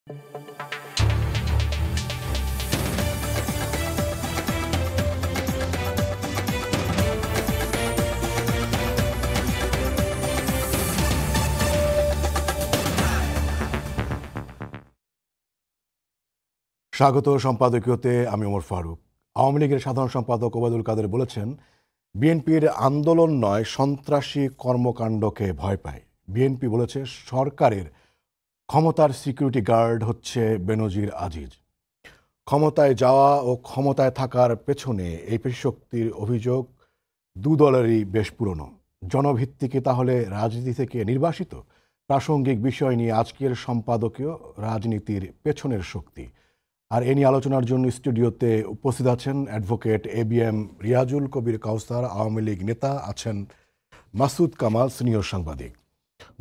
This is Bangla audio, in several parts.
স্বাগত সম্পাদকীয়তে। আমি ওমর ফারুক। আওয়ামী লীগের সাধারণ সম্পাদক ওবায়দুল কাদের বলেছেন, বিএনপির আন্দোলন নয়, সন্ত্রাসী কর্মকাণ্ডকে ভয় পায়। বিএনপি বলেছে সরকারের ক্ষমতার সিকিউরিটি গার্ড হচ্ছে বেনজির আজিজ। ক্ষমতায় যাওয়া ও ক্ষমতায় থাকার পেছনে এই পেশিশক্তির অভিযোগ দুদলেরই বেশ পুরনো। জনভিত্তিকে তাহলে রাজনীতি থেকে নির্বাসিত? প্রাসঙ্গিক বিষয় নিয়ে আজকের সম্পাদকীয় রাজনীতির পেছনের শক্তি। আর এ নিয়ে আলোচনার জন্য স্টুডিওতে উপস্থিত আছেন অ্যাডভোকেট ABM রিয়াজুল কবির কাউসার, আওয়ামী লীগ নেতা, আছেন মাসুদ কামাল, সিনিয়র সাংবাদিক।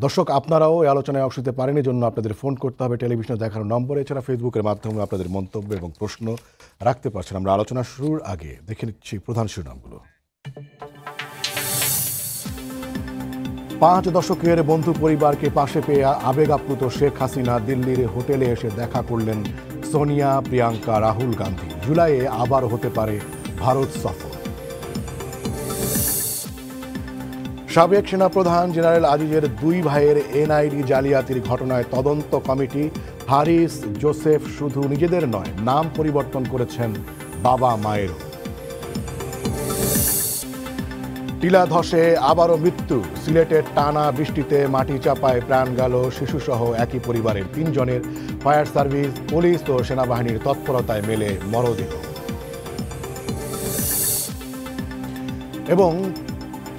দর্শক, আপনারাও এই আলোচনায় অংশ নিতে পারেন, এই জন্য আপনাদের ফোন করতে হবে টেলিভিশনে দেখানো নম্বরে। এছাড়া ফেসবুকের মাধ্যমে আপনাদের মন্তব্য এবং প্রশ্ন রাখতে পারছেন। আমরা আলোচনা শুরুর আগে দেখে নিচ্ছি প্রধান শিরোনামগুলো। 5 দশকের বন্ধু পরিবারকে পাশে পেয়ে আবেগ আপ্লুত শেখ হাসিনা দিল্লির হোটেলে এসে দেখা করলেন সোনিয়া, প্রিয়াঙ্কা, রাহুল গান্ধী। জুলাইয়ে আবার হতে পারে ভারত সফর। সাবেক সেনাপ্রধান জেনারেল আজিজের 2 ভাইয়ের NID জালিয়াতির ঘটনায় তদন্ত কমিটি। হারিস, জোসেফ শুধু নিজেদের নয়, নাম পরিবর্তন করেছেন বাবা মায়েরও। টিলা ধসে আবারও মৃত্যু। সিলেটের টানা বৃষ্টিতে মাটি চাপায় প্রাণ গেল শিশুসহ একই পরিবারের 3 জনের। ফায়ার সার্ভিস, পুলিশ ও সেনাবাহিনীর তৎপরতায় মেলে মরদেহ। এবং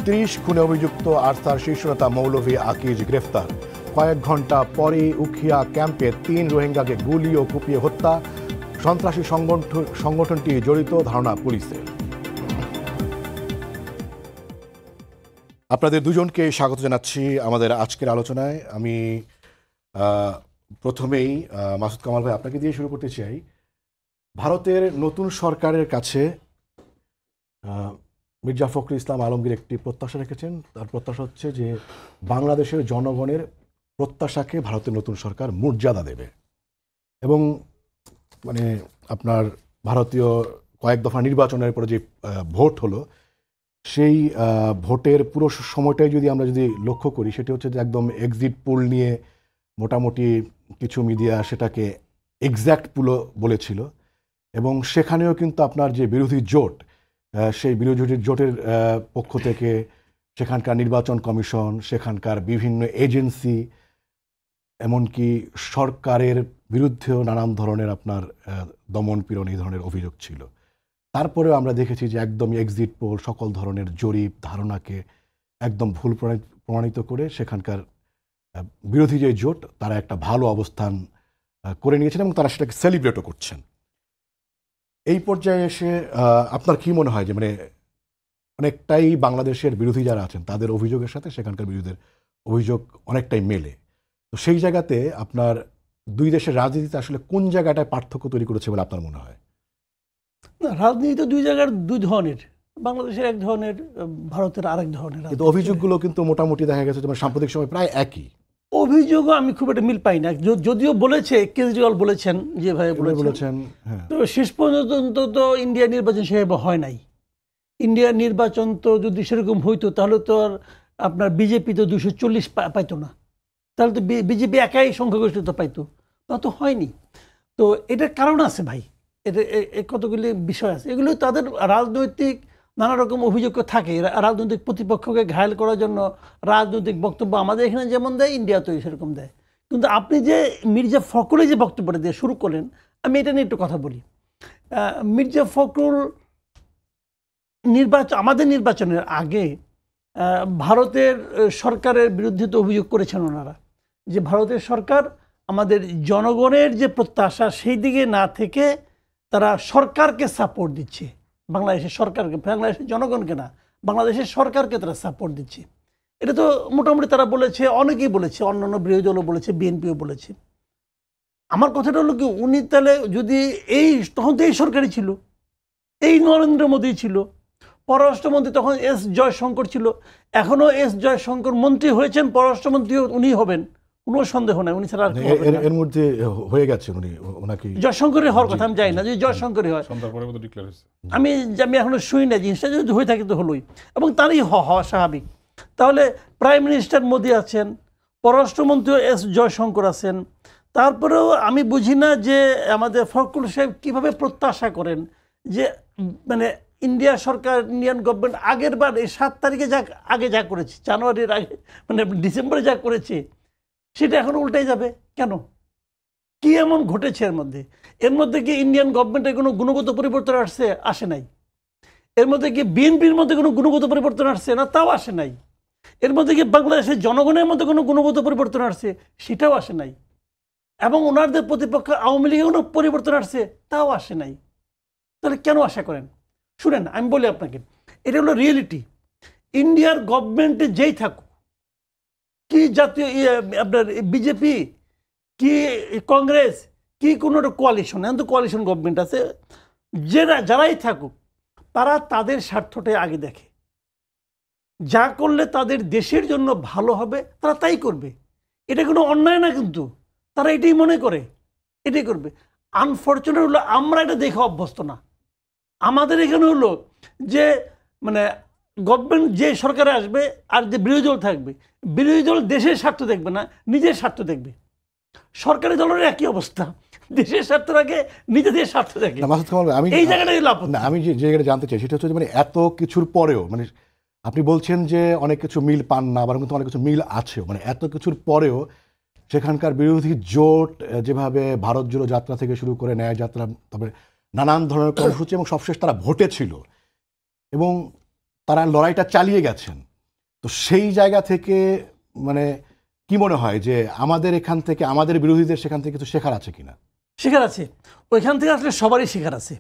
30 খুনে অভিযুক্ত আরসার শীর্ষ নেতা মৌলভী আকিজ গ্রেফতার। কয়েক ঘন্টা পরেই উখিয়া ক্যাম্পে 3 রোহিঙ্গাকে গুলি ও কুপিয়ে হত্যা। সন্ত্রাসী সংগঠনটি জড়িত ধারণা পুলিশের। আপনাদের দুজনকে স্বাগত জানাচ্ছি আমাদের আজকের আলোচনায়। আমি প্রথমেই মাসুদ কামাল ভাই, আপনাকে দিয়ে শুরু করতে চাই। ভারতের নতুন সরকারের কাছে মির্জা ফখরুল ইসলাম আলমগীর একটি প্রত্যাশা রেখেছেন। তার প্রত্যাশা হচ্ছে যে বাংলাদেশের জনগণের প্রত্যাশাকে ভারতের নতুন সরকার মর্যাদা দেবে। এবং মানে আপনার ভারতীয় কয়েক দফা নির্বাচনের পরে যে ভোট হলো, সেই ভোটের পুরো সময়টাই যদি আমরা লক্ষ্য করি, সেটি হচ্ছে যে একদম এক্সিট পোল নিয়ে মোটামুটি কিছু মিডিয়া সেটাকে এক্স্যাক্ট পুলও বলেছিল। এবং সেখানেও কিন্তু আপনার যে বিরোধী জোট, সেই বিরোধী জোটের পক্ষ থেকে সেখানকার নির্বাচন কমিশন, সেখানকার বিভিন্ন এজেন্সি, এমনকি সরকারের বিরুদ্ধেও নানান ধরনের আপনার দমন পীড়ন এই ধরনের অভিযোগ ছিল। তারপরেও আমরা দেখেছি যে একদমই এক্সিট পোল, সকল ধরনের জরিপ ধারণাকে একদম ভুল প্রমাণিত করে সেখানকার বিরোধী যে জোট, তারা একটা ভালো অবস্থান করে নিয়েছেন এবং তারা সেটাকে সেলিব্রেটও করছেন। এই পর্যায়ে এসে আপনার কি মনে হয় যে মানে অনেকটাই বাংলাদেশের বিরোধী যারা আছেন তাদের অভিযোগের সাথে সেখানকার বিরোধীদের অভিযোগ অনেকটাই মেলে? তো সেই জায়গাতে আপনার 2 দেশের রাজনীতিতে আসলে কোন জায়গাটায় পার্থক্য তৈরি করেছে বলে আপনার মনে হয়? না, রাজনীতি তো 2 জায়গার 2 ধরনের। বাংলাদেশের এক ধরনের, ভারতের আরেক ধরনের। কিন্তু অভিযোগগুলো কিন্তু মোটামুটি দেখা গেছে যেমন সাম্প্রতিক সময় প্রায় একই। অভিযোগও আমি খুব একটা মিল পাই না। যদিও বলেছে, কেজরিওয়াল বলেছেন, যেভাবে বলেছেন, তো শেষ পর্যন্ত তো ইন্ডিয়া নির্বাচন সেভাবে হয় নাই। ইন্ডিয়ার নির্বাচন তো যদি সেরকম হইতো তাহলে তো আর আপনার বিজেপি তো 240 পাইতো না, তাহলে তো বিজেপি একাই সংখ্যাগরিষ্ঠতা পাইতো। তা তো হয়নি। তো এটার কারণ আছে ভাই, এটা কতগুলি বিষয় আছে। এগুলো তাদের রাজনৈতিক নানা রকম অভিযোগ থাকে। রাজনৈতিক প্রতিপক্ষকে ঘায়েল করার জন্য রাজনৈতিক বক্তব্য আমাদের এখানে যেমন দেয়, ইন্ডিয়াতেও সেরকম দেয়। কিন্তু আপনি যে মির্জা ফখরুল যে বক্তব্যটা দিয়ে শুরু করলেন, আমি এটা নিয়ে একটু কথা বলি। মির্জা ফখরুল আমাদের নির্বাচনের আগে ভারতের সরকারের বিরুদ্ধে তো অভিযোগ করেছেন ওনারা, যে ভারতের সরকার আমাদের জনগণের যে প্রত্যাশা সেই দিকে না থেকে তারা সরকারকে সাপোর্ট দিচ্ছে। বাংলাদেশের সরকারকে, বাংলাদেশের জনগণকে না, বাংলাদেশের সরকারকে তারা সাপোর্ট দিচ্ছে। এটা তো মোটামুটি তারা বলেছে, অনেকেই বলেছে, অন্যান্য বিরোধী দলও বলেছে, বিএনপিও বলেছে। আমার কথাটা হলো কি, উনি তাহলে যদি তখন তো এই সরকারই ছিল, এই নরেন্দ্র মোদী ছিল, পররাষ্ট্রমন্ত্রী তখন এস জয়শঙ্কর ছিল, এখনও এস জয়শঙ্কর মন্ত্রী হয়েছেন, পররাষ্ট্রমন্ত্রীও উনি হবেন, কোনো সন্দেহ নাই, উনি ছাড়া আর কেউ হবে না। এর মধ্যে হয়ে গেছে উনি, ওনাকে জয়শঙ্করের হওয়ার কথা আমি জানি না, যদি জয়শঙ্করই হয়। আমি এখনো শুনি না জিনিসটা, যদি হয়ে থাকে তো হলোই, এবং তারই হওয়া স্বাভাবিক। তাহলে প্রাইম মিনিস্টার মোদি আছেন, পররাষ্ট্রমন্ত্রী এস জয়শঙ্কর আছেন, তারপরেও আমি বুঝি না যে আমাদের ফখরুল সাহেব কীভাবে প্রত্যাশা করেন যে মানে ইন্ডিয়া সরকার, ইন্ডিয়ান গভর্নমেন্ট আগের বার এই 7 তারিখে আগে যা করেছে, জানুয়ারির আগে মানে ডিসেম্বরে যা করেছে, সেটা এখন উল্টে যাবে কেন? কি এমন ঘটেছে এর মধ্যে? এর মধ্যে কি ইন্ডিয়ান গভর্নমেন্টের কোনো গুণগত পরিবর্তন আসে নাই? এর মধ্যে কি বিএনপির মধ্যে কোনো গুণগত পরিবর্তন আসছে না? তাও আসে নাই। এর মধ্যে কি বাংলাদেশের জনগণের মধ্যে কোনো গুণগত পরিবর্তন আসছে? সেটাও আসে নাই। এবং ওনাদের প্রতিপক্ষ আওয়ামী লীগের কোনো পরিবর্তন আসছে? তাও আসে নাই। তাহলে কেন আশা করেন? শুনেন, আমি বলি আপনাকে, এটা হলো রিয়েলিটি। ইন্ডিয়ার গভর্নমেন্টে যেই থাকুক, কি জাতীয় আপনার বিজেপি, কি কংগ্রেস, কি কোনো একটা কোয়ালিশন, এখন তো কোয়ালিশন গভর্নমেন্ট আছে, যারাই থাকুক, তারা তাদের স্বার্থটাই আগে দেখে। যা করলে তাদের দেশের জন্য ভালো হবে তারা তাই করবে। এটা কোনো অন্যায় না, কিন্তু তারা এটাই মনে করে, এটাই করবে। আনফর্চুনেট হলো আমরা এটা দেখে অভ্যস্ত না। আমাদের এখানে হলো যে মানে গভর্নমেন্ট যে সরকারে আসবে আর যে বিরোধী দল থাকবে, বিরোধী দল দেশের স্বার্থ দেখবে না, নিজের স্বার্থ দেখবে। সরকারি দলের একই অবস্থা, দেশের স্বার্থ রাখে, নিজেদের স্বার্থ দেখে। এই জায়গাটাই লাভ না। আমি যে জায়গাটা জানতে চাই সেটা হচ্ছে মানে এত কিছুর পরেও, মানে আপনি বলছেন যে অনেক কিছু মিল পান না, আবার কিন্তু অনেক কিছু মিল আছেও, মানে এত কিছুর পরেও সেখানকার বিরোধী জোট যেভাবে ভারত জোড়ো যাত্রা থেকে শুরু করে ন্যায় যাত্রা, তারপরে নানান ধরনের কর্মসূচি, এবং সবশেষ তারা ভোটে ছিল এবং তারা লড়াইটা চালিয়ে গেছেন। তো সেই জায়গা থেকে মানে কি মনে হয় যে আমাদের এখান থেকে, আমাদের বিরোধীদের সেখান থেকে কিছু শেখার আছে কিনা? শেখার আছে, ওইখান থেকে আসলে সবারই শেখার আছে।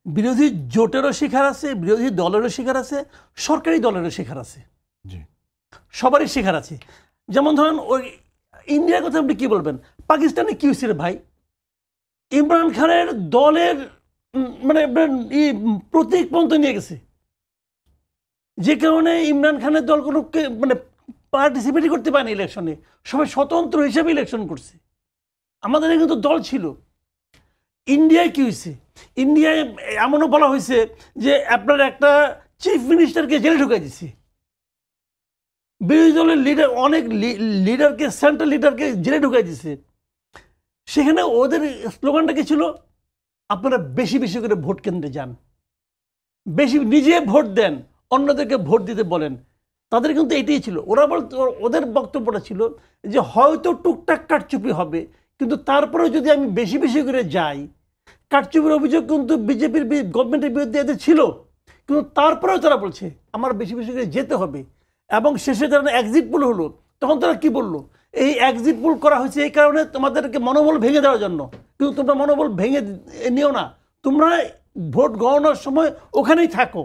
বিরোধী জোটেরও শেখার আছে, বিরোধী দলেরও শেখার আছে, সরকারি দলেরও শেখার আছে, জি, সবারই শেখার আছে। যেমন ধরেন ওই ইন্ডিয়ার কথা আপনি কি বলবেন, পাকিস্তানে কি হয়েছিল ভাই? ইমরান খানের দলের মানে প্রতীক পর্যন্ত নিয়ে গেছে, যে কারণে ইমরান খানের দল কোনো মানে পার্টিসিপেটই করতে পারেনি ইলেকশনে, সবাই স্বতন্ত্র হিসেবে ইলেকশন করছে। আমাদের এখানে তো দল ছিল। ইন্ডিয়ায় কি হয়েছে? ইন্ডিয়ায় এমনও বলা হয়েছে যে আপনার একটা চিফ মিনিস্টারকে জেলে ঢুকাই দিচ্ছে, বিরোধী দলের লিডার, অনেক লিডারকে, সেন্ট্রাল লিডারকে জেলে ঢুকাই দিচ্ছে। সেখানে ওদের স্লোগানটা কি ছিল? আপনারা বেশি বেশি করে ভোট কেন্দ্রে যান, বেশি নিজে ভোট দেন, অন্যদেরকে ভোট দিতে বলেন। তাদের কিন্তু এটাই ছিল। ওরা বলতো, ওদের বক্তব্যটা ছিল যে হয়তো টুকটাক কারচুপি হবে, কিন্তু তারপরেও যদি আমি বেশি বেশি করে যাই, কারচুপির অভিযোগ কিন্তু বিজেপির গভর্নমেন্টের বিরুদ্ধে এদের ছিল, কিন্তু তারপরেও তারা বলছে আমার বেশি বেশি করে যেতে হবে। এবং শেষে যখন এক্সিট পোল হলো, তখন তারা কি বললো? এই এক্সিট পোল করা হয়েছে এই কারণে তোমাদেরকে মনোবল ভেঙে দেওয়ার জন্য, কিন্তু তোমরা মনোবল ভেঙে নিও না, তোমরা ভোট গণনার সময় ওখানেই থাকো।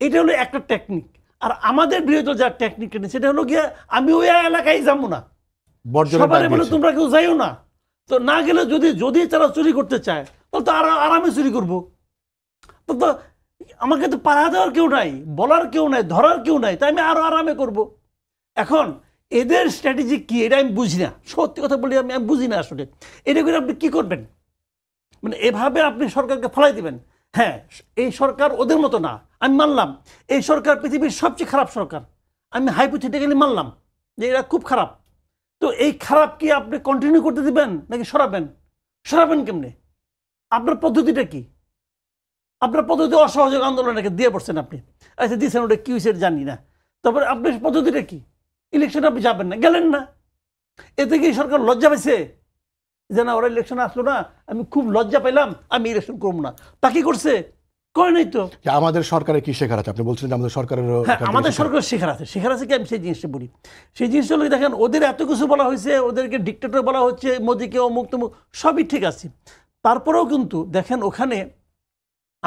এটা হলো একটা টেকনিক। আর আমাদের বিরোধী যার টেকনিক সেটা হলো গিয়া আমি ওই এলাকায় যাবো না, সবাই বলে তোমরা কেউ যাইও না। তো না গেলে যদি তারা চুরি করতে চায়, তাহলে তো আরামে চুরি করবো। তো আমাকে তো পাড়া দেওয়ার কেউ নাই, বলার কেউ নাই, ধরার কেউ নাই, তাই আমি আরো আরামে করব। এখন এদের স্ট্র্যাটেজি কি এটা আমি বুঝি না, সত্যি কথা বলি, আমি বুঝি না আসলে। এটা করে আপনি কি করবেন? মানে এভাবে আপনি সরকারকে ফলাই দিবেন? হ্যাঁ, এই সরকার ওদের মতো না, আমি মানলাম। এই সরকার পৃথিবীর সবচেয়ে খারাপ সরকার, আমি হাইপোথেটিক্যালি মানলাম যে এরা খুব খারাপ। তো এই খারাপ কি আপনি কন্টিনিউ করতে দিবেন নাকি সরাবেন? সরাবেন কেমনে? আপনার পদ্ধতিটা কি? আপনার পদ্ধতি অসহযোগ আন্দোলনটাকে দিয়ে পড়ছেন আপনি। আচ্ছা দিয়েছেন, ওটা কি হয়েছে জানি না। তারপরে আপনার পদ্ধতিটা কি? ইলেকশনে আপনি যাবেন না, গেলেন না। এতে কি সরকার লজ্জা পাইছে যে না ওরা ইলেকশনে আসলো না, আমি খুব লজ্জা পেলাম, আমি ইলেকশন করবো না? তা কি করছে? করে নাই তো। আমাদের সরকারে কি শেখার আছে? আপনি বলছেন যে আমাদের সরকারের, হ্যাঁ আমাদের সরকার শেখার আছে। শেখার আছে কি? আমি সেই জিনিসটা বলি। সেই জিনিসটা হলো দেখেন, ওদের এত কিছু বলা হয়েছে, ওদেরকে ডিক্টেটর বলা হচ্ছে, মোদিকে অমুক তমুক, সবই ঠিক আছে। তারপরেও কিন্তু দেখেন ওখানে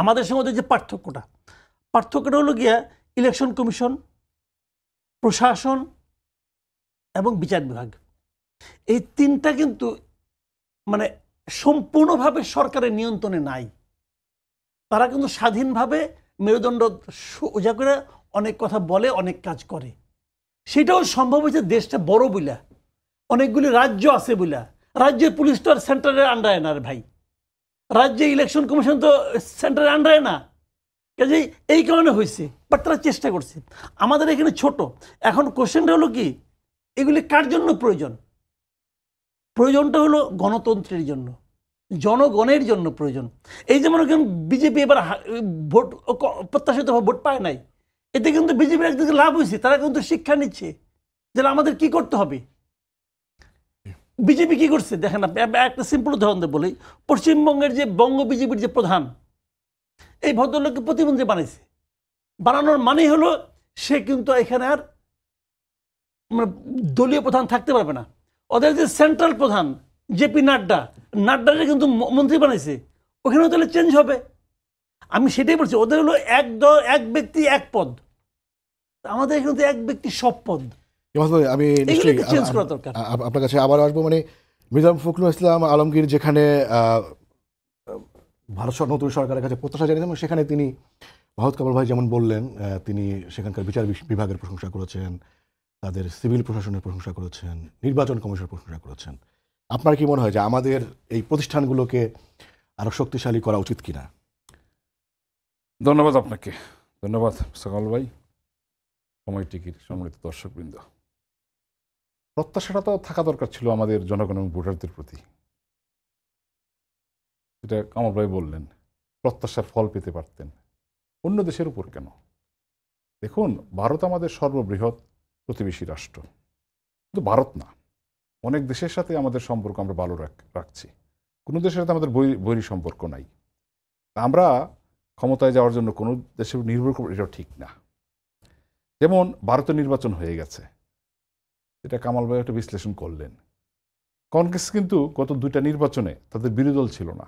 আমাদের সঙ্গে ওদের যে পার্থক্যটা হলো গিয়া ইলেকশন কমিশন, প্রশাসন এবং বিচার বিভাগ, এই তিনটা কিন্তু মানে সম্পূর্ণভাবে সরকারের নিয়ন্ত্রণে নাই। তারা কিন্তু স্বাধীনভাবে মেরুদণ্ড সোজা করে অনেক কথা বলে, অনেক কাজ করে। সেটাও সম্ভব হয়েছে দেশটা বড় বইলা, অনেকগুলি রাজ্য আছে বলে, রাজ্যের পুলিশ তো আর সেন্টারের আন্ডারে না রে ভাই, রাজ্যে ইলেকশন কমিশন তো সেন্টারের আন্ডারে না। কাজেই এই কারণে হয়েছে, বাট তারা চেষ্টা করছে। আমাদের এখানে ছোট। এখন কোশ্চেনটা হলো কি, এগুলি কার জন্য প্রয়োজন? প্রয়োজনটা হলো গণতন্ত্রের জন্য, জনগণের জন্য প্রয়োজন। এই যেমন বিজেপি এবার ভোট প্রত্যাশিতভাবে ভোট পায় নাই, এতে কিন্তু বিজেপির একদিকে লাভ হয়েছে, তারা কিন্তু শিক্ষা নিচ্ছে যে আমাদের কি করতে হবে। বিজেপি কি করছে দেখেন আপনি, একটা সিম্পল উদাহরণ দিয়ে বলি। পশ্চিমবঙ্গের যে বঙ্গ বিজেপির যে প্রধান, এই ভদ্রলোককে প্রতিমন্ত্রী বানাইছে। বানানোর মানে হলো সে কিন্তু এখানে আর দলীয় প্রধান থাকতে পারবে না। ওদের যে সেন্ট্রাল প্রধান জেপি নাড্ডাকে কিন্তু মন্ত্রী বানাইছে, ওখানেও তাহলে চেঞ্জ হবে। আমি সেটাই বলছি, ওদের হলো এক দল, এক ব্যক্তি এক পদ। আমাদের এখানে তো এক ব্যক্তি সব পদ। আমি চেঞ্জ করা দরকার। আপনার কাছে আবার আসবো। মানে মির্জা ফখরুল ইসলাম আলমগীর যেখানে ভারত নতুন সরকারের কাছে প্রত্যাশা জানিয়েছেন, সেখানে তিনি ভারত কামাল ভাই যেমন বললেন, তিনি সেখানকার বিচার বিভাগের প্রশংসা করেছেন, তাদের সিভিল প্রশাসনের প্রশংসা করেছেন, নির্বাচন কমিশনের প্রশংসা করেছেন। আপনার কি মনে হয় যে আমাদের এই প্রতিষ্ঠানগুলোকে আরো শক্তিশালী করা উচিত কিনা? ধন্যবাদ আপনাকে, ধন্যবাদ কামাল ভাই, সময় টিকির সম্মানিত দর্শকবৃন্দ। প্রত্যাশাটা তো থাকা দরকার ছিল আমাদের জনগণ এবং ভোটারদের প্রতি। যেটা কামাল ভাই বললেন, প্রত্যাশার ফল পেতে পারতেন। অন্য দেশের উপর কেন? দেখুন, ভারত আমাদের সর্ববৃহৎ প্রতিবেশী রাষ্ট্র, কিন্তু ভারত না, অনেক দেশের সাথে আমাদের সম্পর্ক আমরা ভালো রাখছি। কোনো দেশের সাথে আমাদের বৈরী সম্পর্ক নাই। আমরা ক্ষমতায় যাওয়ার জন্য কোনো দেশের নির্ভর করব, এটাও ঠিক না। যেমন ভারতের নির্বাচন হয়ে গেছে, এটা কামাল ভাই একটা বিশ্লেষণ করলেন। কংগ্রেস কিন্তু গত 2টা নির্বাচনে তাদের বিরোধী দল ছিল না,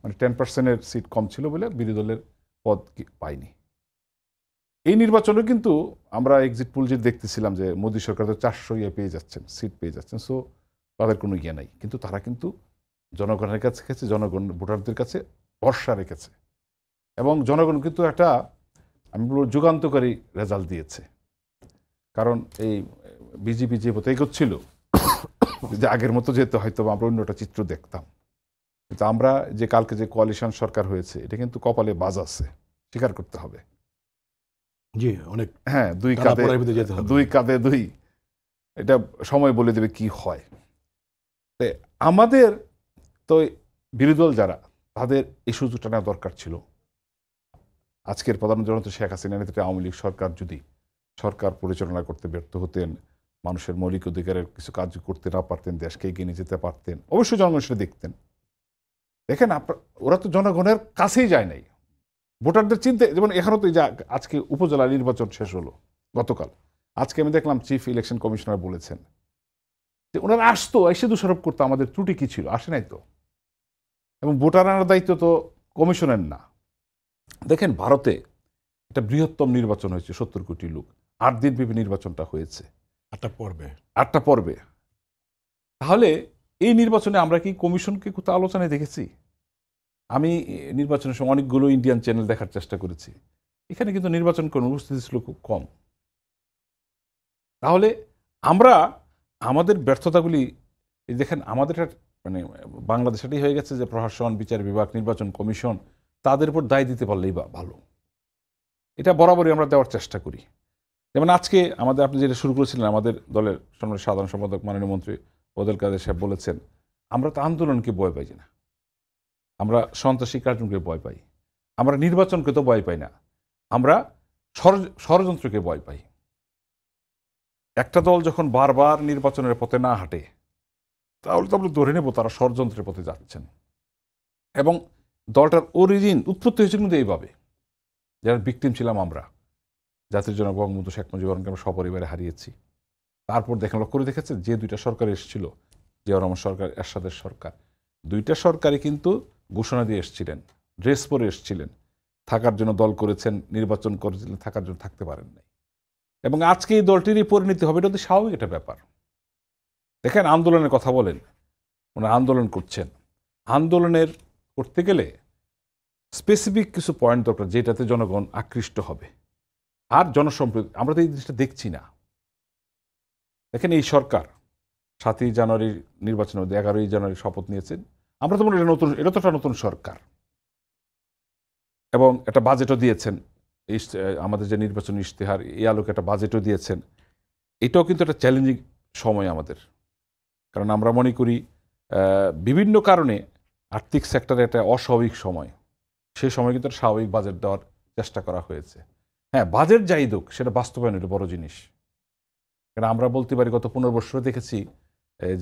মানে 10%-এর সিট কম ছিল বলে বিরোধী দলের পদ পায়নি। এই নির্বাচনে কিন্তু আমরা এক্সিট পোল যে দেখতেছিলাম যে মোদী সরকার তো 400 পেয়ে যাচ্ছেন, সিট পেয়ে যাচ্ছেন, সো তাদের কোনো ইয়ে নাই। কিন্তু তারা কিন্তু জনগণের কাছে জনগণ ভোটারদের কাছে ভরসা রেখেছে, এবং জনগণ কিন্তু একটা, আমি বলব, যুগান্তকারী রেজাল্ট দিয়েছে। কারণ এই বিজেপি যে পথে এগোচ্ছিল, যে আগের মতো যেহেতু হয়তো আমরা অন্যটা চিত্র দেখতাম, কিন্তু আমরা যে কালকে যে কোয়ালিশন সরকার হয়েছে, এটা কিন্তু কপালে বাজ আছে, স্বীকার করতে হবে। জি, অনেক। হ্যাঁ, দুই কাঁধে দুই, এটা সময় বলে দেবে কি হয়। আমাদের তো বিরোধী দল যারা, তাদের এই সুযোগটা নেওয়া দরকার ছিল। আজকের প্রধানমন্ত্রী শেখ হাসিনা নেতৃত্বে আওয়ামী লীগ সরকার যদি সরকার পরিচালনা করতে ব্যর্থ হতেন, মানুষের মৌলিক অধিকারের কিছু কাজ করতে না পারতেন, দেশকে এগিয়ে নিয়ে যেতে পারতেন, অবশ্যই জনগণ সেটা দেখতেন। দেখেন, ওরা তো জনগণের কাছেই যায় নাই, ভোটারদের চিন্তা। যেমন এখানেও তো আজকে উপজেলা নির্বাচন শেষ হলো গতকাল, আজকে আমি দেখলাম চিফ ইলেকশন কমিশনার বলেছেন যে ওনারা আসতো, এসে দোষারোপ করতো আমাদের ত্রুটি কী ছিল, আসে নাই তো। এবং ভোটার আনার দায়িত্ব তো কমিশনের না। দেখেন, ভারতে একটা বৃহত্তম নির্বাচন হয়েছে, 70 কোটি লোক, 8 দিন ব্যাপী নির্বাচনটা হয়েছে, 8টা পর্বে। তাহলে এই নির্বাচনে আমরা কি কমিশনকে কোথাও আলোচনায় দেখেছি? আমি নির্বাচনের সময় অনেকগুলো ইন্ডিয়ান চ্যানেল দেখার চেষ্টা করেছি, এখানে কিন্তু নির্বাচন কোনো উপস্থিতি ছিল খুব কম। তাহলে আমরা আমাদের ব্যর্থতাগুলি, দেখেন, আমাদের মানে বাংলাদেশটাই হয়ে গেছে যে প্রশাসন, বিচার বিভাগ, নির্বাচন কমিশন, তাদের উপর দায় দিতে পারলেই বা ভালো। এটা বরাবরই আমরা দেওয়ার চেষ্টা করি। যেমন আজকে আমাদের, আপনি যেটা শুরু করেছিলেন, আমাদের দলের সাধারণ সম্পাদক মাননীয় মন্ত্রী ওবায়দুল কাদের সাহেব বলেছেন, আমরা তো আন্দোলনকে ভয় পাই না, আমরা সন্ত্রাসী কার্যক্রমকে ভয় পাই, আমরা নির্বাচনকে তো ভয় পাই না, আমরা ষড়যন্ত্রকে ভয় পাই। একটা দল যখন বারবার নির্বাচনের পথে না হাঁটে, তাহলে তো আমরা ধরে নেব তারা ষড়যন্ত্রের পথে যাচ্ছেন। এবং দলটার উৎপত্তি হয়েছিল কিন্তু এইভাবে, যারা ভিকটিম ছিলাম আমরা, জাতির জনক বঙ্গবন্ধু শেখ মুজিবুর রহমানকে আমরা সপরিবারে হারিয়েছি। তারপর লক্ষ্য করে দেখেছেন যে 2টা সরকার এসেছিল, জিয়াউর রহমান সরকার, এরশাদের সরকার, 2টা সরকারই কিন্তু ঘোষণা দিয়ে এসেছিলেন, ড্রেস পরে এসেছিলেন, থাকার জন্য দল করেছেন, নির্বাচন করেছিলেন, থাকার জন্য থাকতে পারেন নাই। এবং আজকে এই দলটিরই পরিণতি হবে, এটা তো স্বাভাবিক একটা ব্যাপার। দেখেন, আন্দোলনের কথা বলেন, ওনারা আন্দোলন করছেন, আন্দোলনের করতে গেলে স্পেসিফিক কিছু পয়েন্ট দরকার, যেটাতে জনগণ আকৃষ্ট হবে। আর জনসম্পৃক্তি আমরা তো এই জিনিসটা দেখছি না। দেখেন, এই সরকার 7ই জানুয়ারির নির্বাচনের মধ্যে 11ই জানুয়ারি শপথ নিয়েছেন। আমরা তো মনে করি এটা তো একটা নতুন সরকার, এবং একটা বাজেটও দিয়েছেন। আমাদের যে নির্বাচনী ইশতেহার, এই আলোকে একটা বাজেটও দিয়েছেন। এটাও কিন্তু একটা চ্যালেঞ্জিং সময় আমাদের, কারণ আমরা মনে করি বিভিন্ন কারণে আর্থিক সেক্টরে একটা অস্বাভাবিক সময়, সেই সময় কিন্তু একটা স্বাভাবিক বাজেট দেওয়ার চেষ্টা করা হয়েছে। হ্যাঁ, বাজেট যাই হোক, সেটা বাস্তবায়ন এটা বড় জিনিস। কারণ আমরা বলতে পারি গত 15 বছরে দেখেছি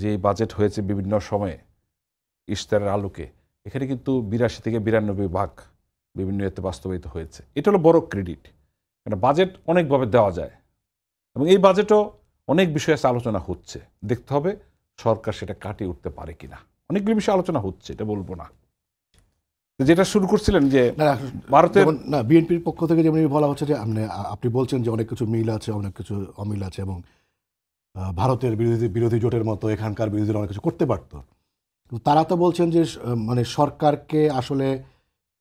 যে বাজেট হয়েছে বিভিন্ন সময়ে ইশতেহারের আলোকে, এখানে কিন্তু 82 থেকে 92 ভাগ বিভিন্ন এতে বাস্তবায়িত হয়েছে। এটা হলো বড় ক্রেডিট, কারণ বাজেট অনেকভাবে দেওয়া যায়, এবং এই বাজেটও অনেক বিষয়ে আলোচনা হচ্ছে। দেখতে হবে সরকার সেটা কাটিয়ে উঠতে পারে কিনা। অনেকগুলো বিষয়ে আলোচনা হচ্ছে, এটা বলবো না। যেটা শুরু করছিলেন যে ভারতের না, বিএনপির পক্ষ থেকে যেমন বলা হচ্ছে যে আপনি বলছেন যে অনেক কিছু মিল আছে, অনেক কিছু অমিল আছে, এবং ভারতের বিরোধী জোটের মতো এখানকার বিরোধীরা অনেক কিছু করতে পারতো। তারা তো বলছেন যে মানে সরকারকে আসলে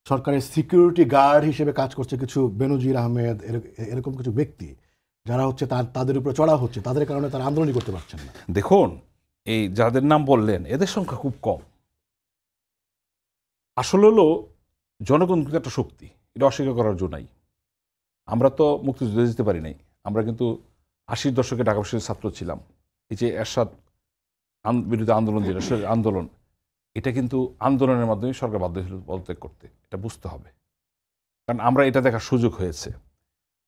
সরকারের সিকিউরিটি গার্ড হিসেবে কাজ করছে কিছু বেনজির আহমেদ, এরকম কিছু ব্যক্তি যারা হচ্ছে তাদের উপরে চড়া হচ্ছে, তাদের কারণে তারা আন্দোলনই করতে পারছেন না। দেখুন, এই যাদের নাম বললেন এদের সংখ্যা খুব কম। আসলে হলো জনগণ কিন্তু একটা শক্তি, এটা অস্বীকার করার জন্য নাই। আমরা তো মুক্তিযুদ্ধে যেতে পারি নাই, আমরা কিন্তু 80-র দশকে ঢাকা বিশ্ববিদ্যালয়ের ছাত্র ছিলাম। এই যে এরশাদ বিরুদ্ধে আন্দোলন, যেটা আন্দোলন, এটা কিন্তু আন্দোলনের মাধ্যমে সরকার বাধ্য হয়েছিল পদত্যাগ করতে, এটা বুঝতে হবে। কারণ আমরা এটা দেখার সুযোগ হয়েছে।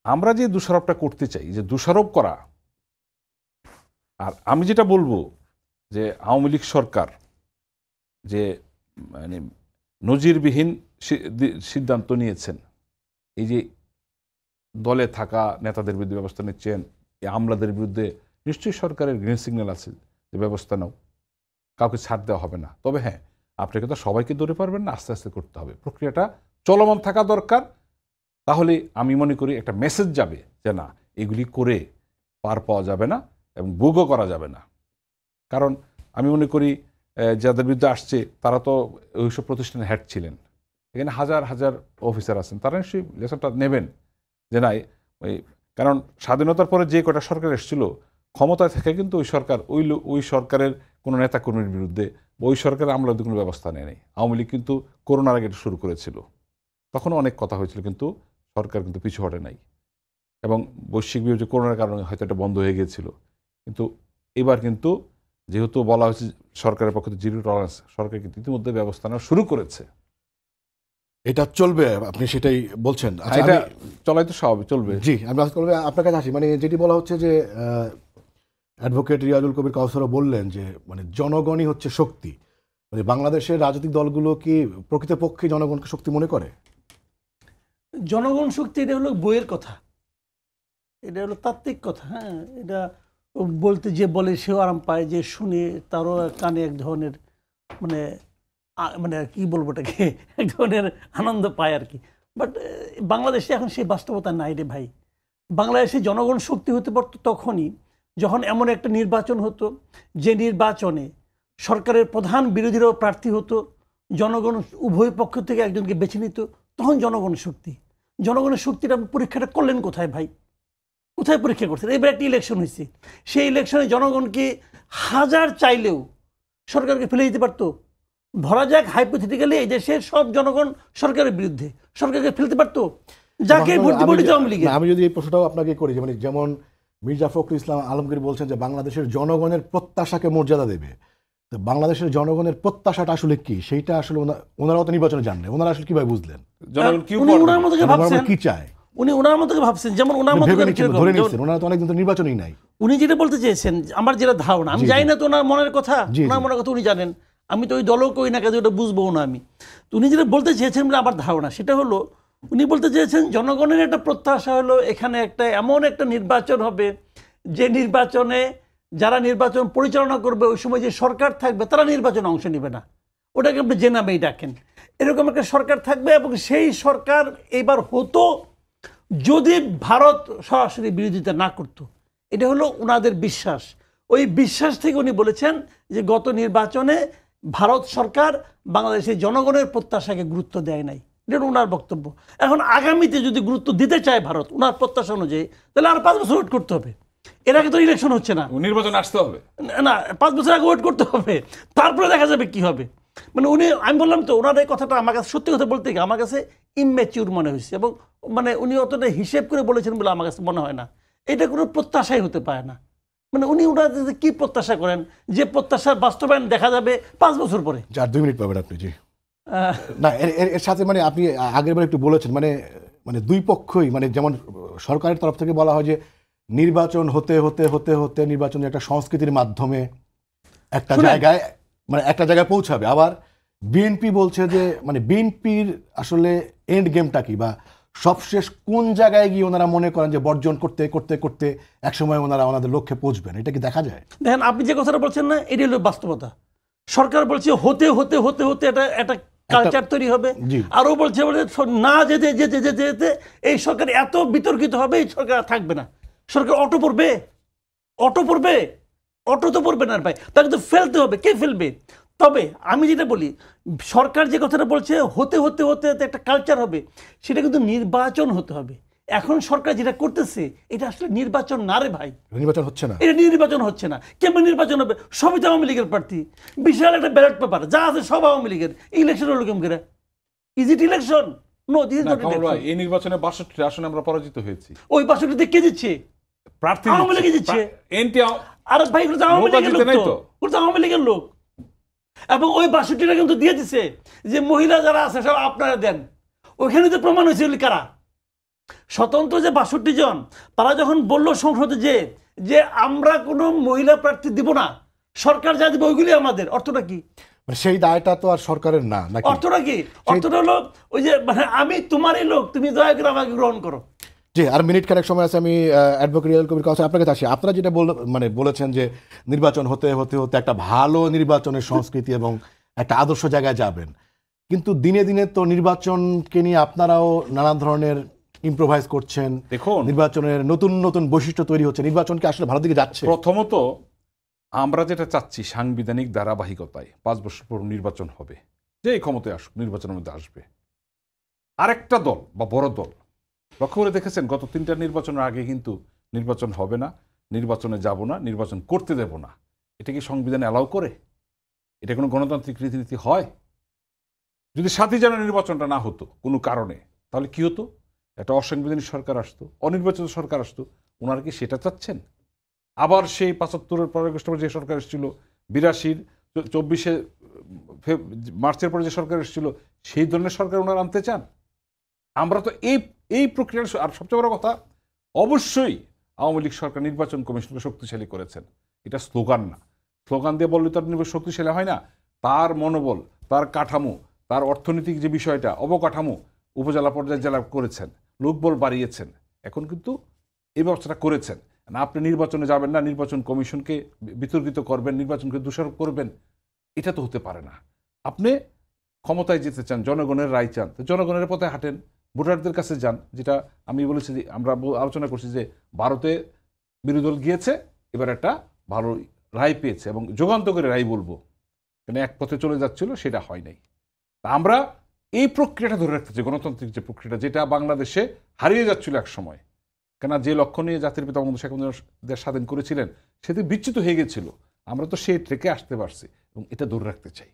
আমরা যে দোষারোপটা করতে চাই, যে দোষারোপ করা, আর আমি যেটা বলবো যে আওয়ামী লীগ সরকার যে মানে নজিরবিহীন সিদ্ধান্ত নিয়েছেন, এই যে দলে থাকা নেতাদের বিরুদ্ধে ব্যবস্থা নিচ্ছেন, এই আমলাদের বিরুদ্ধে নিশ্চয়ই সরকারের গ্রিন সিগন্যাল আছে যে ব্যবস্থা নাও, কাউকে ছাড় দেওয়া হবে না। তবে হ্যাঁ, আপনাকে তো সবাইকে ধরে পারবেন না, আস্তে আস্তে করতে হবে, প্রক্রিয়াটা চলমান থাকা দরকার। তাহলে আমি মনে করি একটা মেসেজ যাবে যে না, এগুলি করে পার পাওয়া যাবে না এবং ভোগও করা যাবে না। কারণ আমি মনে করি যাদের বিরুদ্ধে আসছে তারা তো ওইসব প্রতিষ্ঠানের হেড ছিলেন, এখানে হাজার হাজার অফিসার আছেন, তারা নিশ্চয়ই লেসনটা নেবেন যে না, কারণ স্বাধীনতার পরে যে কটা সরকার এসেছিল ক্ষমতায় থেকে কিন্তু ওই সরকার ওই সরকারের কোনো নেতাকর্মীর বিরুদ্ধে, ওই সরকারের আমলাদের কোনো ব্যবস্থা নেয়নি। আওয়ামী লীগ কিন্তু করোনার আগে এটা শুরু করেছিল, তখন অনেক কথা হয়েছিল, কিন্তু সরকার কিন্তু পিছু হটে নাই, এবং বৈশ্বিক বিভাজন করোনার কারণে হয়তো এটা বন্ধ হয়ে গিয়েছিল। কিন্তু এবার কিন্তু যেহেতু বলা হয়েছে সরকারের পক্ষ থেকে 0 টলারেন্স, সরকার কিন্তু ইতিমধ্যে ব্যবস্থা নেওয়া শুরু করেছে। এটা চলবে, আপনি সেটাই বলছেন? এটা চলাই তো স্বাভাবিক, চলবে। জি, আমি আপনার কাছে আসি। মানে যেটি বলা হচ্ছে যে অ্যাডভোকেট রিয়াজুল কবির কাউসারও বললেন যে মানে জনগণই হচ্ছে শক্তি। মানে বাংলাদেশের রাজনৈতিক দলগুলো কি প্রকৃতপক্ষে জনগণকে শক্তি মনে করে? জনগণ শক্তি, এটা হলো বইয়ের কথা, এটা হলো তাত্ত্বিক কথা। হ্যাঁ, এটা বলতে যে বলে সেও আরাম পায়, যে শুনে তারও কানে এক ধরনের মানে মানে কি বলবো এটাকে, এক ধরনের আনন্দ পায় আর কি। বাট বাংলাদেশে এখন সেই বাস্তবতা নাই রে ভাই। বাংলাদেশে জনগণ শক্তি হতে পারতো তখনই যখন এমন একটা নির্বাচন হতো, যে নির্বাচনে সরকারের প্রধান বিরোধীরাও প্রার্থী হতো, জনগণ উভয় পক্ষ থেকে একজনকে বেছে নিত, তখন জনগণ শক্তি। জনগণের শক্তিটা পরীক্ষাটা করলেন কোথায় ভাই? কোথায় পরীক্ষা করছেন? এবার একটা ইলেকশন হয়েছে, সেই ইলেকশনে জনগণকে হাজার চাইলেও সরকারকে ফেলে দিতে পারতো। ধরা যাক হাইপোথেটিক্যালি এই দেশের সব জনগণ সরকারের বিরুদ্ধে, সরকারকে ফেলতে পারতো, যাকে ভোট দিব আওয়ামী লীগ। আমি যদি এই প্রশ্নটাও আপনাকে করি, যেমন মির্জা ফখরুল ইসলাম আলমগীর বলছেন যে বাংলাদেশের জনগণের প্রত্যাশাকে মর্যাদা দেবে। তো বাংলাদেশের জনগণের প্রত্যাশাটা আসলে কি, সেইটা আসলে ওনারাও তো নির্বাচনে জানলেন, ওনারা আসলে কিভাবে বুঝলেন ওনার মতো কি চায়? উনি ওনার মতো ভাবছেন, যেমন ওনার মতো ধরে নিচ্ছেন, ওনারা তো অনেকদিন তো নির্বাচনই নাই। উনি যেটা বলতে চেয়েছেন, আমার যেটা ধারণা, আমি জানি না তো ওনার মনের কথা, ওনার মনের কথা উনি জানেন, আমি তো ওই দলও কই না, কাজে ওটা বুঝবো না আমি। তো উনি যেটা বলতে চেয়েছেন বলে আমার ধারণা, সেটা হলো উনি বলতে চেয়েছেন জনগণের একটা প্রত্যাশা হলো এখানে একটা এমন একটা নির্বাচন হবে, যে নির্বাচনে যারা নির্বাচন পরিচালনা করবে ওই সময় যে সরকার থাকবে তারা নির্বাচনে অংশ নেবে না, ওটাকে আপনি জেনাবেই ডাকেন। এরকম একটা সরকার থাকবে, এবং সেই সরকার এবার হতো যদি ভারত সরাসরি বিরোধিতা না করত। এটা হলো ওনাদের বিশ্বাস। ওই বিশ্বাস থেকে উনি বলেছেন যে গত নির্বাচনে ভারত সরকার বাংলাদেশের জনগণের প্রত্যাশাকে গুরুত্ব দেয় নাই, এটা ওনার বক্তব্য। এখন আগামীতে যদি গুরুত্ব দিতে চায় ভারত ওনার প্রত্যাশা অনুযায়ী, তাহলে আর 5 বছর ওয়েট করতে হবে। এর আগে তো ইলেকশন হচ্ছে না, নির্বাচন আসতে হবে না 5 বছর আগে ওয়েট করতে হবে, তারপরে দেখা যাবে কি হবে। মানে উনি, আমি বললাম তো, ওনার এই কথাটা আমার কাছে সত্যি কথা বলতে গিয়ে আমার কাছে ইম্যাচিউর মনে হয়েছে, এবং মানে উনি অতটা হিসেব করে বলেছেন বলে আমার কাছে মনে হয় না। এটা কোনো প্রত্যাশাই হতে পারে না। মানে উনি ওনার কি প্রত্যাশা করেন যে প্রত্যাশার বাস্তবায়ন দেখা যাবে 5 বছর পরে? 2 মিনিট পাবেন আপনি। জি না, এর সাথে মানে আপনি আগের বার একটু বলেছেন, মানে মানে দুই পক্ষই, মানে যেমন সরকারের তরফ থেকে বলা হয় যে নির্বাচন হতে হতে হতে হতে নির্বাচনের একটা সংস্কৃতির মাধ্যমে একটা জায়গায়, মানে একটা জায়গায় পৌঁছাবে। আবার বিএনপি বলছে যে মানে বিএনপির আসলে এন্ড গেমটা কি, বা সবশেষ কোন জায়গায় গিয়ে ওনারা মনে করেন যে বর্জন করতে করতে করতে একসময় ওনারা ওনাদের লক্ষ্যে পৌঁছবেন, এটা কি দেখা যায়? দেখেন, আপনি যে কথাটা বলছেন না, এটি হলো বাস্তবতা। সরকার বলছে হতে হতে হতে হতে একটা কালচার তৈরি হবে, আরও বলছে না যেতে যেতে যেতে যেতে এই সরকার এত বিতর্কিত হবে, এই সরকার থাকবে না। সরকার অটো পড়বে, অটো পড়বে, অটো তো পড়বে না ভাই, তাকে তো ফেলতে হবে। কে ফেলবে? তবে আমি যেটা বলি, সরকার যে কথাটা বলছে হতে হতে হতে হতে একটা কালচার হবে, সেটা কিন্তু নির্বাচন হতে হবে। এখন সরকার যেটা করতেছে এটা আসলে নির্বাচন না রে ভাই, নির্বাচন হচ্ছে না, এটা নির্বাচন হচ্ছে না। কেমন নির্বাচন হবে? সবই তো আওয়ামী লীগের প্রার্থী, বিশাল একটা ব্যালট পেপার, যা আছে সব আওয়ামী লীগের। ইলেকশন হলো কেমন করে? Is it election? No, this is not election. এই নির্বাচনে 62 আসনে আমরা পরাজিত হয়েছি। ওই 62তে কে দিচ্ছে? প্রার্থী আওয়ামী লীগ দিচ্ছে। এনটি আরে ভাই, এগুলো তো আওয়ামী লীগের লোক, তো ওগুলো তো আওয়ামী লীগের লোক। এবং ওই 62টা কিন্তু দিয়ে দিচ্ছে যে মহিলা যারা আছে সব আপনারা দেন। ওইখানে তো প্রমাণ হয়েছে কারা স্বতন্ত্র যে 62 জন, তারা যখন বলল সংসদে যে আমরা কোনো মহিলা প্রার্থী দিব না, সরকার যা দিবে ওইগুলি আমাদের, অর্থটা কি? মানে সেই দায়টা তো আর সরকারের না, নাকি? অর্থটা কি? অর্থটা হলো ওই যে মানে আমি তোমারই লোক, তুমি দয়া করে আমাকে গ্রহণ করো। জি, আর মিনিট খানেক সময় আছে, আমি অ্যাডভোকেট রিয়াল কবির কাছে আপনার কাছে আসি। আপনারা যেটা মানে বলেছেন যে নির্বাচন হতে হতে হতে একটা ভালো নির্বাচনের সংস্কৃতি এবং একটা আদর্শ জায়গায় যাবেন, কিন্তু দিনে দিনে তো নির্বাচনকে নিয়ে আপনারাও নানা ধরনের ইম্প্রোভাইজ করছেন। দেখুন, নির্বাচনের নতুন নতুন বৈশিষ্ট্য তৈরি হচ্ছে, নির্বাচন কি আসলে ভালো দিকে যাচ্ছে? প্রথমত আমরা যেটা চাচ্ছি সাংবিধানিক ধারাবাহিকতায় 5 বছর পর নির্বাচন হবে, যে এই ক্ষমতায় আসুক নির্বাচনের মধ্যে আসবে। আরেকটা দল বা বড় দল লক্ষ্য করে দেখেছেন গত 3টা নির্বাচনের আগে কিন্তু নির্বাচন হবে না, নির্বাচনে যাব না, নির্বাচন করতে দেব না। এটা কি সংবিধানে অ্যালাউ করে? এটা কোনো গণতান্ত্রিক রীতিনীতি হয়? যদি 7 জানুয়ারি নির্বাচনটা না হতো কোনো কারণে, তাহলে কি হতো? একটা অসাংবিধানিক সরকার আসতো, অনির্বাচিত সরকার আসতো। ওনারা কি সেটা চাচ্ছেন? আবার সেই 75-এর পরের আগস্টে যে সরকার এসেছিল, 82-র 24শে মার্চের পরে যে সরকার এসেছিল, সেই ধরনের সরকার ওনারা আনতে চান? আমরা তো এই প্রক্রিয়ার, আর সবচেয়ে বড় কথা, অবশ্যই আওয়ামী লীগ সরকার নির্বাচন কমিশনকে শক্তিশালী করেছেন। এটা স্লোগান না, স্লোগান দিয়ে বললে তো শক্তিশালী হয় না। তার মনোবল, তার কাঠামো, তার অর্থনৈতিক যে বিষয়টা, অবকাঠামো উপজেলা পর্যায়ে জেলা করেছেন, লোকবল বাড়িয়েছেন, এখন কিন্তু এই ব্যবস্থাটা করেছেন না। আপনি নির্বাচনে যাবেন না, নির্বাচন কমিশনকে বিতর্কিত করবেন, নির্বাচনকে দোষারোপ করবেন, এটা তো হতে পারে না। আপনি ক্ষমতায় যেতে চান, জনগণের রায় চান, তো জনগণের পথে হাঁটেন, ভোটারদের কাছে যান। যেটা আমি বলেছি, যে আমরা আলোচনা করছি যে ভারতে বিরোধী দল গিয়েছে, এবার একটা ভালো রায় পেয়েছে, এবং যুগান্তকারী রায় বলবো, কেন এক পথে চলে যাচ্ছিল, সেটা হয় নাই। আমরা এই প্রক্রিয়াটা ধরে রাখতে চাই, গণতান্ত্রিক যে প্রক্রিয়াটা, যেটা বাংলাদেশে হারিয়ে যাচ্ছিল এক সময়। কেন যে লক্ষ্য নিয়ে জাতির পিতা বঙ্গবন্ধু শেখ মুজিবুর দেশ স্বাধীন করেছিলেন, সেটি বিচ্যুত হয়ে গেছিল। আমরা তো সেই ট্রেকে আসতে পারছি, এবং এটা ধরে রাখতে চাই।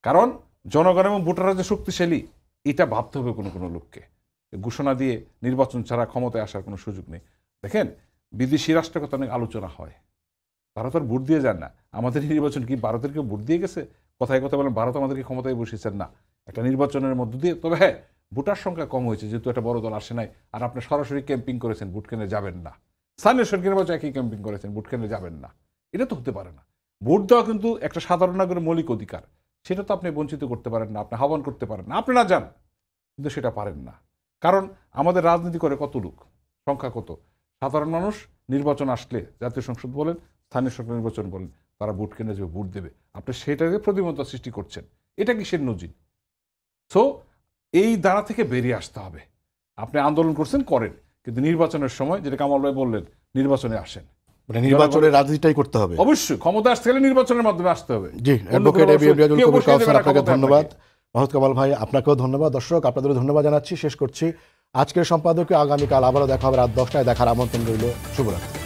কারণ জনগণ এবং ভোটাররা যে শক্তিশালী, এটা ভাবতে হবে কোনো কোনো লোককে। ঘোষণা দিয়ে নির্বাচন ছাড়া ক্ষমতায় আসার কোনো সুযোগ নেই। দেখেন, বিদেশি রাষ্ট্রের কথা অনেক আলোচনা হয়, ভারত আর ভোট দিয়ে যান না। আমাদের নির্বাচন কি ভারতের কেউ ভোট দিয়ে গেছে? কথায় কথা বলেন ভারত আমাদেরকে ক্ষমতায় বসিয়েছেন না, একটা নির্বাচনের মধ্য দিয়ে। তবে হ্যাঁ, ভোটার সংখ্যা কম হয়েছে, যেহেতু একটা বড় দল আসে নাই। আর আপনি সরাসরি ক্যাম্পিং করেছেন, ভোট কেন্দ্রে যাবেন না। স্থানীয় সরকার নির্বাচন একই ক্যাম্পিং করেছেন, ভোট কেন্দ্রে যাবেন না, এটা তো হতে পারে না। ভোট দেওয়া কিন্তু একটা সাধারণ নাগরিকের মৌলিক অধিকার, সেটা তো আপনি বঞ্চিত করতে পারেন না, আপনি আহ্বান করতে পারেন না, আপনি না যান, কিন্তু সেটা পারেন না। কারণ আমাদের রাজনীতি করে কত লোক, সংখ্যা কত? সাধারণ মানুষ নির্বাচন আসলে, জাতীয় সংসদ বলেন, স্থানীয় সরকার নির্বাচন বলেন, তারা ভোট কেন্দ্রে যে ভোট দেবে, আপনি সেটাকে প্রতিবন্ধকতা সৃষ্টি করছেন। এটা কিসের নজির? সো এই দ্বারা থেকে বেরিয়ে আসতে হবে। আপনি আন্দোলন করছেন, করেন, কিন্তু নির্বাচনের সময়, যেটা কামাল ভাই বললেন, নির্বাচনে আসেন। মানে নির্বাচনের রাজনীতিটাই করতে হবে। অবশ্যই ক্ষমতা আসতে গেলে নির্বাচনের মাধ্যমে আসতে হবে। জি, অ্যাডভোকেট এবিএম রিয়াজুল কবির কাউসার, আপনাকে ধন্যবাদ। মাহমুদ কামাল ভাই, আপনাকেও ধন্যবাদ। দর্শক, আপনাদেরও ধন্যবাদ জানাচ্ছি। শেষ করছি আজকের সম্পাদকীয়। আগামীকাল আবারও দেখা হবে রাত 10টায়। দেখার আমন্ত্রণ রইল। শুভরাত্রি।